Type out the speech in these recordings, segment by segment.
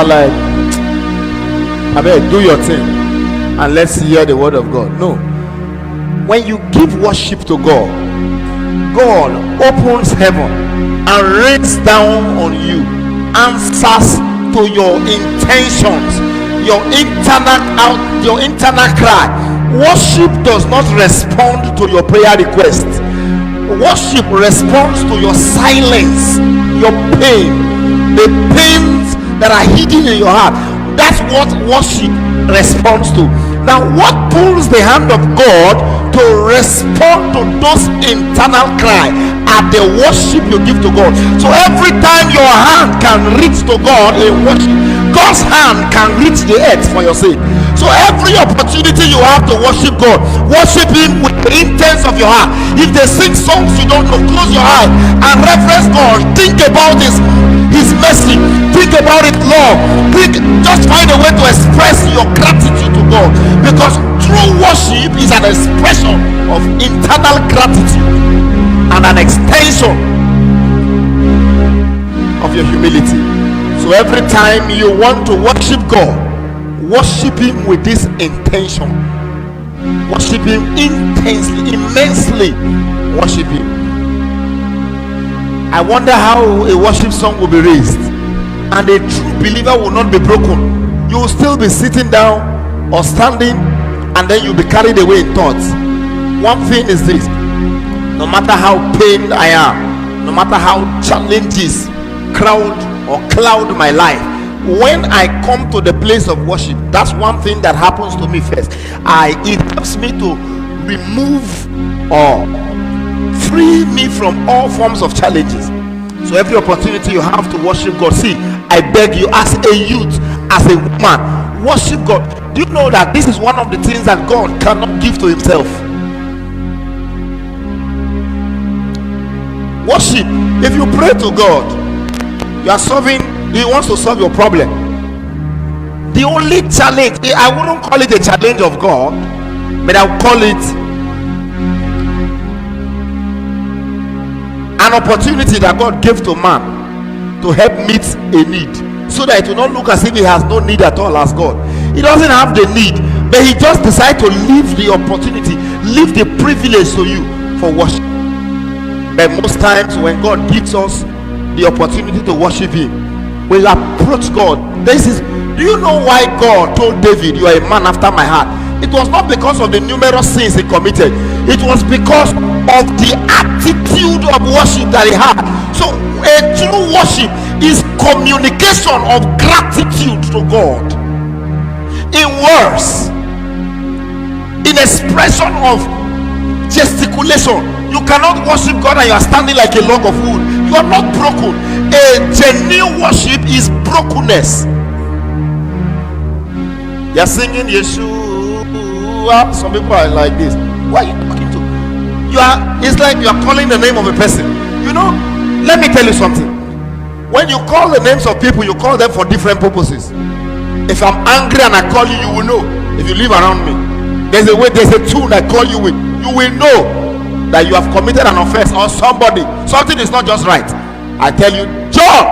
are like, I mean, do your thing and let's hear the word of God. No. When you give worship to God, God opens heaven and rains down on you answers to your intentions, your internal cry. Worship does not respond to your prayer request. Worship responds to your silence, your pain, the pains that are hidden in your heart. That's what worship responds to. Now, what pulls the hand of God to respond to those internal cry are the worship you give to God. So every time your hand can reach to God in worship, God's hand can reach the earth for your sake. So every opportunity you have to worship God, worship Him with the intents of your heart. If they sing songs you don't know, close your eye and reference God. Think about His mercy. Think about His love. Just find a way to express your gratitude to God, because true worship is an expression of internal gratitude and an extension of your humility. So every time you want to worship God, worship Him with this intention. Worship Him intensely, immensely. Worship Him. I wonder how a worship song will be raised and a true believer will not be broken. You will still be sitting down or standing, and then you'll be carried away in thoughts. One thing is this: no matter how pained I am, no matter how challenges cloud my life, when I come to the place of worship, that's one thing that happens to me first. It helps me to remove or free me from all forms of challenges. So every opportunity you have to worship God, see, I beg you, as a youth, as a woman, worship God. Do you know that this is one of the things that God cannot give to Himself? Worship. If you pray to God, you are solving, He wants to solve your problem. The only challenge, I wouldn't call it a challenge of God, but I would call it an opportunity that God gave to man to help meet a need, so that it will not look as if he has no need at all as God. He doesn't have the need, but he just decided to leave the opportunity, leave the privilege to you for worship. But most times when God gives us the opportunity to worship Him, we approach God. Do you know why God told David, "You are a man after my heart"? It was not because of the numerous sins he committed. It was because of the attitude of worship that he had. So a true worship is communication of gratitude to God in words, in expression of gesticulation. You cannot worship God and you are standing like a log of wood. You are not broken. A genuine worship is brokenness. You are singing Yeshua. Some people are like this. What are you talking to? It's like you are calling the name of a person. You know, let me tell you something. When you call the names of people, you call them for different purposes. If I'm angry and I call you, you will know. If you live around me, there's a tune I call you with. You will know that you have committed an offense, or something is not just right. I tell you, John,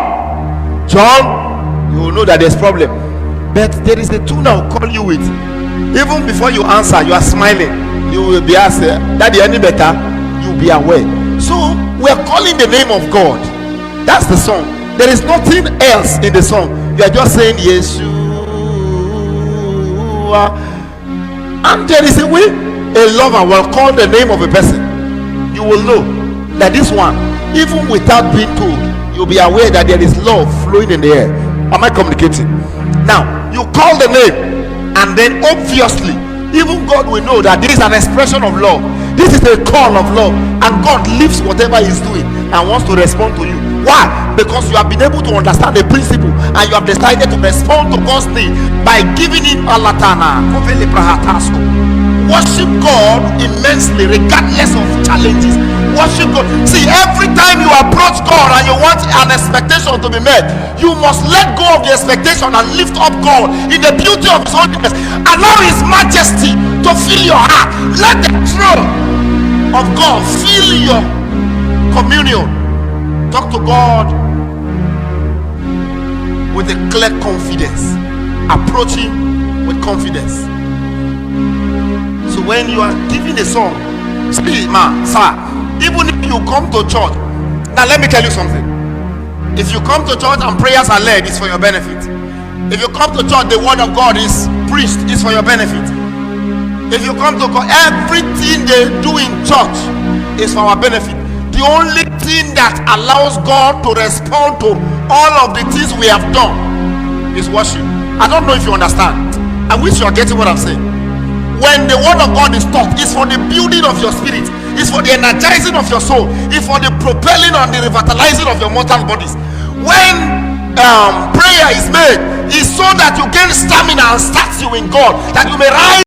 you will know that there's problem. But there is a tune I will call you with. Even before you answer, you are smiling. You will be asked, Daddy, any better? You'll be aware. So we are calling the name of God. That's the song. There is nothing else in the song. You are just saying Yeshua. And there is a way a lover will call the name of a person. You will know that this one, even without being told, you'll be aware that there is love flowing in the air. Am I communicating? Now, you call the name, and then obviously, even God will know that this is an expression of love. This is a call of love, and God leaves whatever He's doing and wants to respond to you. Why? Because you have been able to understand the principle, and you have decided to respond to God's need by giving Him alatana. Worship God immensely regardless of challenges. Worship God. See, every time you approach God and you want an expectation to be met, you must let go of the expectation and lift up God in the beauty of His holiness. Allow His majesty to fill your heart. Let the throne of God fill your communion. Talk to God with a clear confidence. Approach him with confidence. So when you are giving a song, see, man, sir, even if you come to church, now let me tell you something. If you come to church and prayers are led, it's for your benefit. If you come to church, the word of God is preached, it's for your benefit. If you come to God, everything they do in church is for our benefit. The only thing that allows God to respond to all of the things we have done is worship. I don't know if you understand. I wish you are getting what I'm saying. When the word of God is taught, it's for the building of your spirit, it's for the energizing of your soul, it's for the propelling and the revitalizing of your mortal bodies. When prayer is made, it's so that you gain stamina and start you in God, that you may rise